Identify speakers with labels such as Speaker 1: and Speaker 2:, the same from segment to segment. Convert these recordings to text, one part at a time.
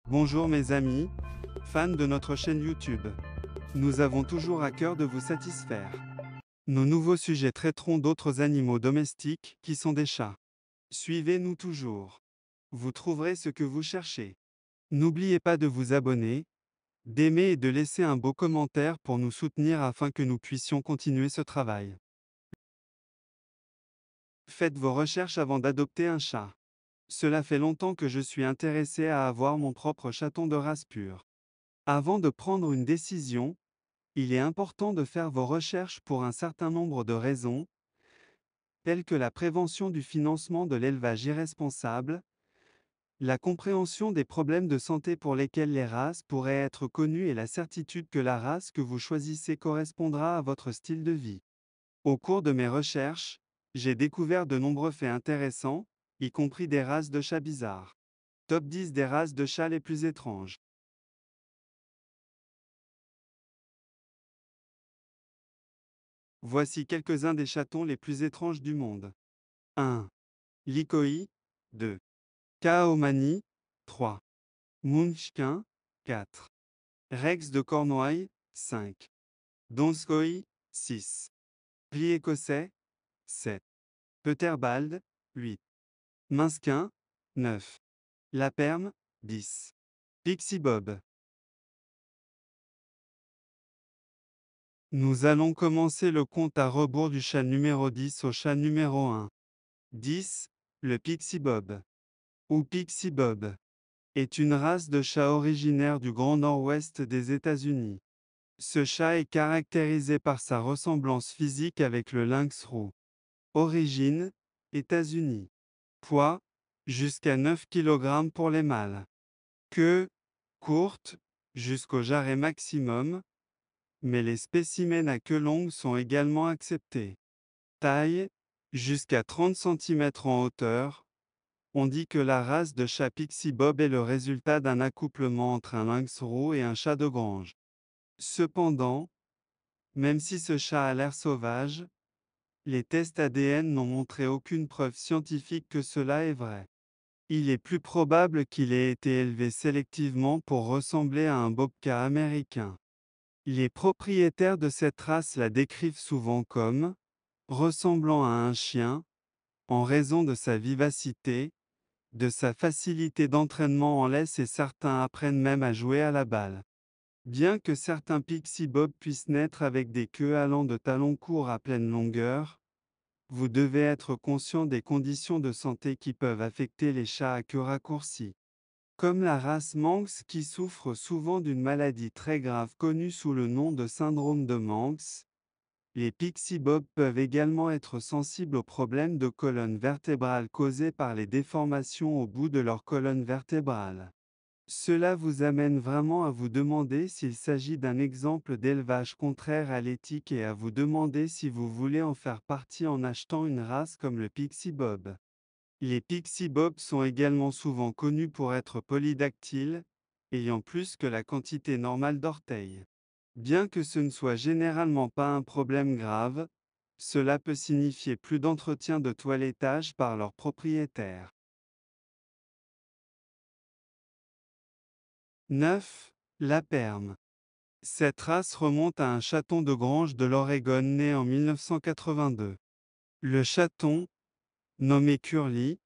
Speaker 1: Bonjour mes amis, fans de notre chaîne YouTube. Nous avons toujours à cœur de vous satisfaire. Nos nouveaux sujets traiteront d'autres animaux domestiques, qui sont des chats. Suivez-nous toujours. Vous trouverez ce que vous cherchez. N'oubliez pas de vous abonner, d'aimer et de laisser un beau commentaire pour nous soutenir afin que nous puissions continuer ce travail. Faites vos recherches avant d'adopter un chat. Cela fait longtemps que je suis intéressé à avoir mon propre chaton de race pure. Avant de prendre une décision, il est important de faire vos recherches pour un certain nombre de raisons, telles que la prévention du financement de l'élevage irresponsable, la compréhension des problèmes de santé pour lesquels les races pourraient être connues et la certitude que la race que vous choisissez correspondra à votre style de vie. Au cours de mes recherches, j'ai découvert de nombreux faits intéressants, y compris des races de chats bizarres. Top 10 des races de chats les plus étranges. Voici quelques-uns des chatons les plus étranges du monde. 1. Likoi. 2. Kaomani. 3. Munchkin. 4. Rex de Cornouailles. 5. Donskoi. 6. Pli écossais. 7. Peterbald. 8. Minsquin. 9. Laperme. 10. Pixie Bob. Nous allons commencer le compte à rebours du chat numéro 10 au chat numéro 1. 10. Le Pixie Bob. Ou Pixie Bob est une race de chat originaire du Grand Nord-Ouest des États-Unis. Ce chat est caractérisé par sa ressemblance physique avec le lynx roux. Origine, États-Unis. Poids, jusqu'à 9 kg pour les mâles. Queue, courte, jusqu'au jarret maximum, mais les spécimens à queue longue sont également acceptés. Taille, jusqu'à 30 cm en hauteur. On dit que la race de chat Pixie Bob est le résultat d'un accouplement entre un lynx roux et un chat de grange. Cependant, même si ce chat a l'air sauvage, les tests ADN n'ont montré aucune preuve scientifique que cela est vrai. Il est plus probable qu'il ait été élevé sélectivement pour ressembler à un bobcat américain. Les propriétaires de cette race la décrivent souvent comme ressemblant à un chien, en raison de sa vivacité, de sa facilité d'entraînement en laisse et certains apprennent même à jouer à la balle. Bien que certains Pixie Bob puissent naître avec des queues allant de talons courts à pleine longueur, vous devez être conscient des conditions de santé qui peuvent affecter les chats à queue raccourcie. Comme la race Manx qui souffre souvent d'une maladie très grave connue sous le nom de syndrome de Manx, les Pixie Bob peuvent également être sensibles aux problèmes de colonne vertébrale causés par les déformations au bout de leur colonne vertébrale. Cela vous amène vraiment à vous demander s'il s'agit d'un exemple d'élevage contraire à l'éthique et à vous demander si vous voulez en faire partie en achetant une race comme le Pixie Bob. Les Pixie Bob sont également souvent connus pour être polydactyles, ayant plus que la quantité normale d'orteils. Bien que ce ne soit généralement pas un problème grave, cela peut signifier plus d'entretien de toilettage par leurs propriétaires. 9. La perme. Cette race remonte à un chaton de grange de l'Oregon né en 1982. Le chaton, nommé Curly,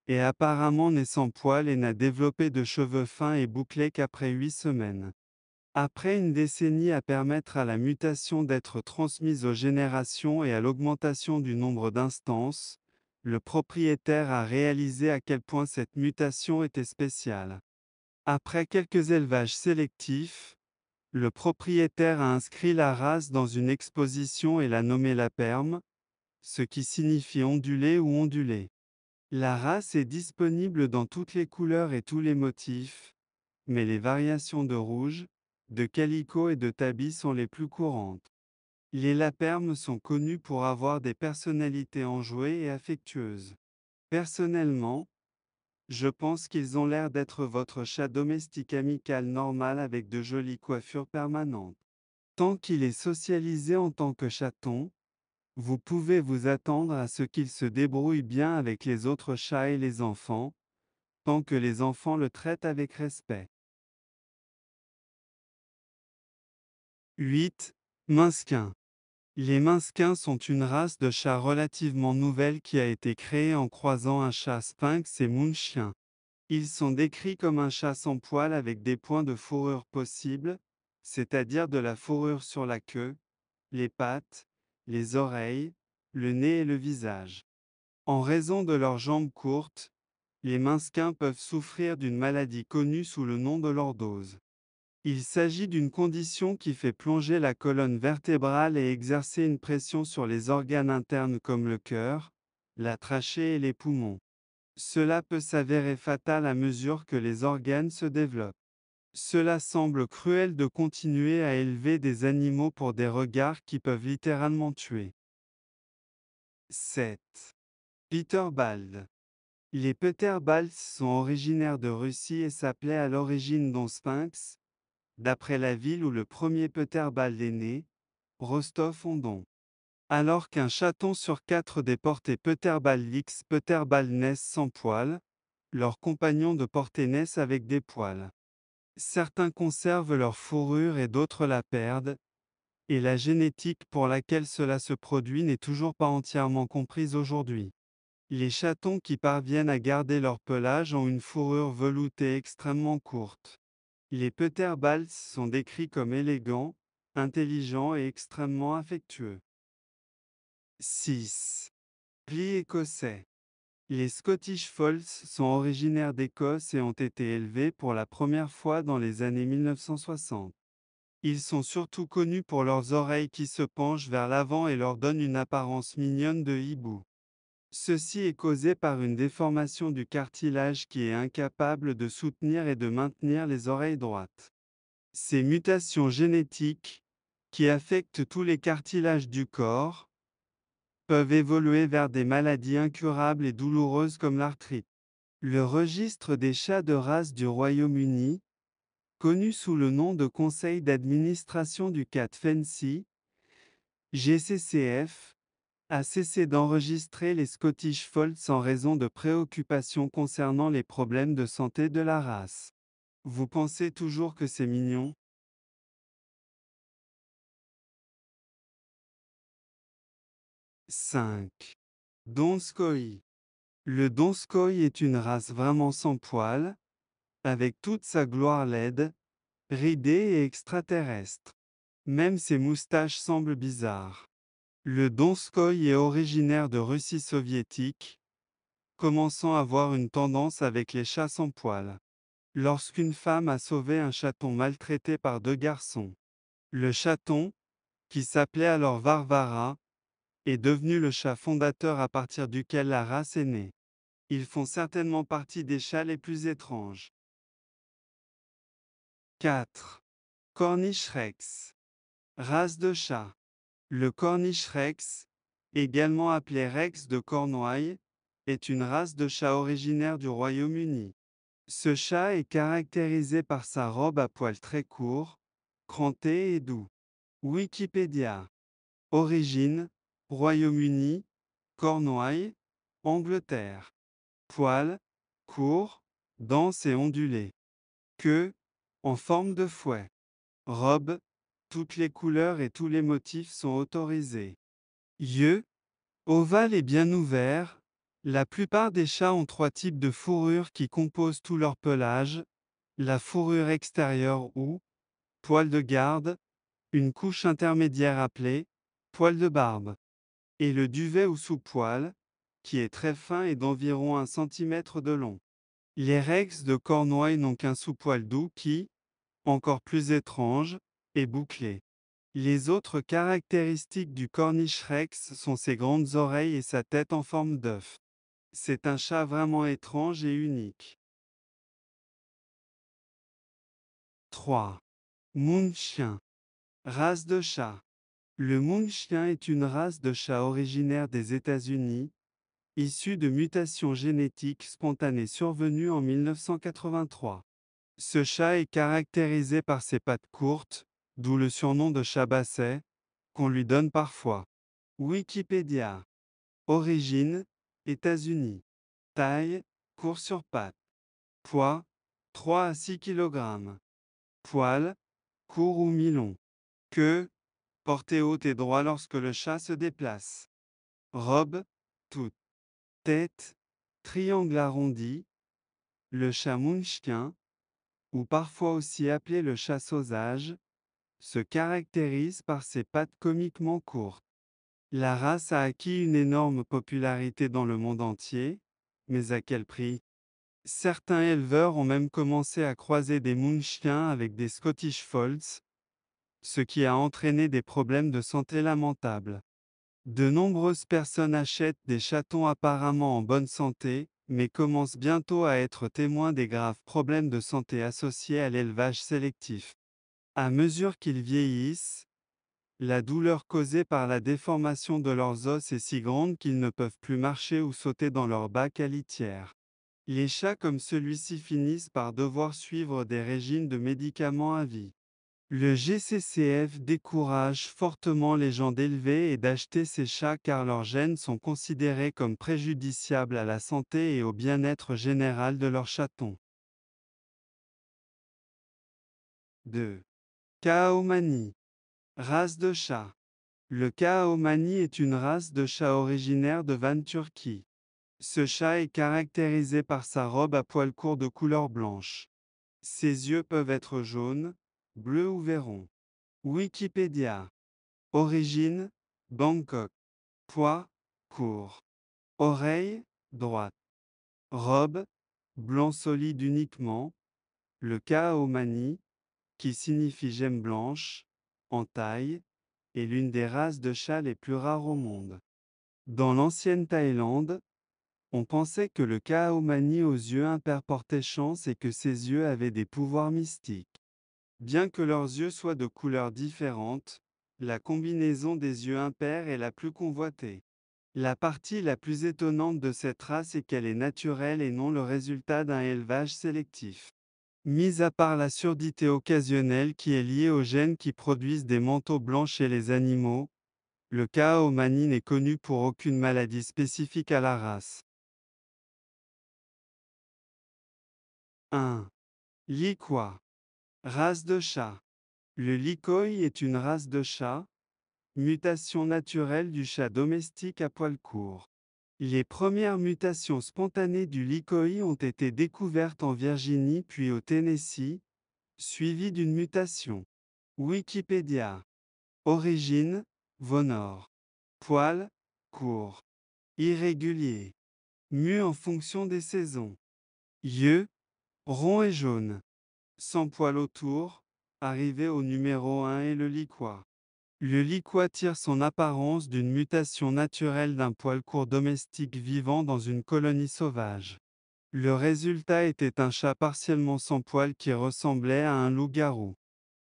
Speaker 1: est apparemment né sans poils et n'a développé de cheveux fins et bouclés qu'après 8 semaines. Après une décennie à permettre à la mutation d'être transmise aux générations et à l'augmentation du nombre d'instances, le propriétaire a réalisé à quel point cette mutation était spéciale. Après quelques élevages sélectifs, le propriétaire a inscrit la race dans une exposition et l'a nommée la perme, ce qui signifie ondulé ou ondulé. La race est disponible dans toutes les couleurs et tous les motifs, mais les variations de rouge, de calicot et de tabby sont les plus courantes. Les lapermes sont connus pour avoir des personnalités enjouées et affectueuses. Personnellement, je pense qu'ils ont l'air d'être votre chat domestique amical normal avec de jolies coiffures permanentes. Tant qu'il est socialisé en tant que chaton, vous pouvez vous attendre à ce qu'il se débrouille bien avec les autres chats et les enfants, tant que les enfants le traitent avec respect. 8. Minskin. Les Minskins sont une race de chats relativement nouvelle qui a été créée en croisant un chat sphinx et moonchien. Ils sont décrits comme un chat sans poils avec des points de fourrure possibles, c'est-à-dire de la fourrure sur la queue, les pattes, les oreilles, le nez et le visage. En raison de leurs jambes courtes, les Minskins peuvent souffrir d'une maladie connue sous le nom de lordose. Il s'agit d'une condition qui fait plonger la colonne vertébrale et exercer une pression sur les organes internes comme le cœur, la trachée et les poumons. Cela peut s'avérer fatal à mesure que les organes se développent. Cela semble cruel de continuer à élever des animaux pour des regards qui peuvent littéralement tuer. 7. Peterbald. Les Peterbalds sont originaires de Russie et s'appelaient à l'origine Don Sphinx, d'après la ville où le premier Peterbald est né, Rostov-on-Don. Alors qu'un chaton sur 4 des portées Peterbald X Peterbald naissent sans poils, leurs compagnons de portée naissent avec des poils. Certains conservent leur fourrure et d'autres la perdent, et la génétique pour laquelle cela se produit n'est toujours pas entièrement comprise aujourd'hui. Les chatons qui parviennent à garder leur pelage ont une fourrure veloutée extrêmement courte. Les Peterbalds sont décrits comme élégants, intelligents et extrêmement affectueux. 6. Plis écossais. Les Scottish Folds sont originaires d'Écosse et ont été élevés pour la première fois dans les années 1960. Ils sont surtout connus pour leurs oreilles qui se penchent vers l'avant et leur donnent une apparence mignonne de hibou. Ceci est causé par une déformation du cartilage qui est incapable de soutenir et de maintenir les oreilles droites. Ces mutations génétiques, qui affectent tous les cartilages du corps, peuvent évoluer vers des maladies incurables et douloureuses comme l'arthrite. Le registre des chats de race du Royaume-Uni, connu sous le nom de Conseil d'administration du Cat Fancy, GCCF, a cessé d'enregistrer les Scottish Folds en raison de préoccupations concernant les problèmes de santé de la race. Vous pensez toujours que c'est mignon? 5. Donskoi. Le Donskoi est une race vraiment sans poils, avec toute sa gloire laide, ridée et extraterrestre. Même ses moustaches semblent bizarres. Le Donskoi est originaire de Russie soviétique, commençant à avoir une tendance avec les chats sans poils. Lorsqu'une femme a sauvé un chaton maltraité par deux garçons, le chaton, qui s'appelait alors Varvara, est devenu le chat fondateur à partir duquel la race est née. Ils font certainement partie des chats les plus étranges. 4. Cornish Rex. Race de chat. Le Cornish Rex, également appelé Rex de Cornouailles, est une race de chat originaire du Royaume-Uni. Ce chat est caractérisé par sa robe à poils très courts, cranté et doux. Wikipédia. Origine, Royaume-Uni, Cornouailles, Angleterre. Poils, courts, denses et ondulés. Queue, en forme de fouet. Robe, toutes les couleurs et tous les motifs sont autorisés. Yeux, ovales et bien ouverts. La plupart des chats ont trois types de fourrure qui composent tout leur pelage. La fourrure extérieure ou poil de garde, une couche intermédiaire appelée poil de barbe, et le duvet ou sous-poil, qui est très fin et d'environ 1 cm de long. Les Rex de Cornouailles n'ont qu'un sous-poil doux qui, encore plus étrange, est bouclé. Les autres caractéristiques du Cornish Rex sont ses grandes oreilles et sa tête en forme d'œuf. C'est un chat vraiment étrange et unique. 3. Munchkin. Race de chat. Le Munchkin est une race de chat originaire des États-Unis, issue de mutations génétiques spontanées survenues en 1983. Ce chat est caractérisé par ses pattes courtes, d'où le surnom de chat basset, qu'on lui donne parfois. Wikipédia. Origine, États-Unis. Taille, court sur pattes. Poids, 3 à 6 kg. Poil, court ou mi-long. Queue, portée haute et droit lorsque le chat se déplace. Robe, toute. Tête, triangle arrondi. Le chat munchkin, ou parfois aussi appelé le chat sauvage, se caractérise par ses pattes comiquement courtes. La race a acquis une énorme popularité dans le monde entier, mais à quel prix? Certains éleveurs ont même commencé à croiser des munchkins avec des Scottish Folds, ce qui a entraîné des problèmes de santé lamentables. De nombreuses personnes achètent des chatons apparemment en bonne santé, mais commencent bientôt à être témoins des graves problèmes de santé associés à l'élevage sélectif. À mesure qu'ils vieillissent, la douleur causée par la déformation de leurs os est si grande qu'ils ne peuvent plus marcher ou sauter dans leur bac à litière. Les chats comme celui-ci finissent par devoir suivre des régimes de médicaments à vie. Le GCCF décourage fortement les gens d'élever et d'acheter ces chats car leurs gènes sont considérés comme préjudiciables à la santé et au bien-être général de leurs chatons. 2. Kaahomani. Race de chat. Le Kaahomani est une race de chat originaire de Van, Turquie. Ce chat est caractérisé par sa robe à poils courts de couleur blanche. Ses yeux peuvent être jaunes, bleus ou verrons. Wikipédia. Origine, Bangkok. Poids, court. Oreille, droite. Robe, blanc solide uniquement. Le Kaahomani, qui signifie gemme blanche, en taille, est l'une des races de chats les plus rares au monde. Dans l'ancienne Thaïlande, on pensait que le Kaahomani aux yeux impairs portait chance et que ses yeux avaient des pouvoirs mystiques. Bien que leurs yeux soient de couleurs différentes, la combinaison des yeux impairs est la plus convoitée. La partie la plus étonnante de cette race est qu'elle est naturelle et non le résultat d'un élevage sélectif. Mis à part la surdité occasionnelle qui est liée aux gènes qui produisent des manteaux blancs chez les animaux, le Kaahomani n'est connu pour aucune maladie spécifique à la race. 1. Likoi. Race de chat. Le Likoi est une race de chat, mutation naturelle du chat domestique à poils courts. Les premières mutations spontanées du Likoi ont été découvertes en Virginie puis au Tennessee, suivies d'une mutation. Wikipédia. Origine, Vonore. Poils, courts. Irréguliers. Mue en fonction des saisons. Yeux, ronds et jaunes. Sans poils autour, arrivé au numéro 1 est le Likoi. Le Likoi tire son apparence d'une mutation naturelle d'un poil court domestique vivant dans une colonie sauvage. Le résultat était un chat partiellement sans poils qui ressemblait à un loup-garou.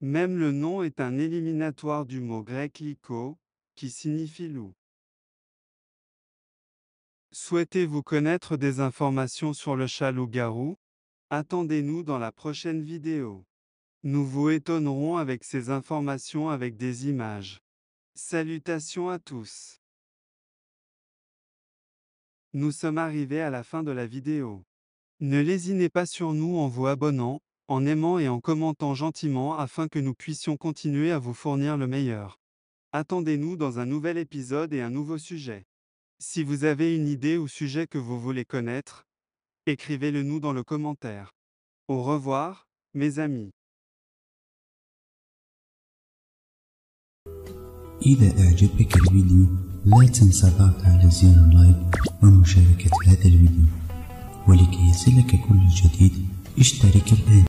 Speaker 1: Même le nom est un éliminatoire du mot grec liko, qui signifie loup. Souhaitez-vous connaître des informations sur le chat loup-garou? Attendez-nous dans la prochaine vidéo. Nous vous étonnerons avec ces informations avec des images. Salutations à tous. Nous sommes arrivés à la fin de la vidéo. Ne lésinez pas sur nous en vous abonnant, en aimant et en commentant gentiment afin que nous puissions continuer à vous fournir le meilleur. Attendez-nous dans un nouvel épisode et un nouveau sujet. Si vous avez une idée ou sujet que vous voulez connaître, écrivez-le nous dans le commentaire. Au revoir, mes amis.
Speaker 2: إذا أعجبك الفيديو لا تنسى الضغط على زر اللايك ومشاركة هذا الفيديو ولكي يصلك كل جديد اشترك الآن.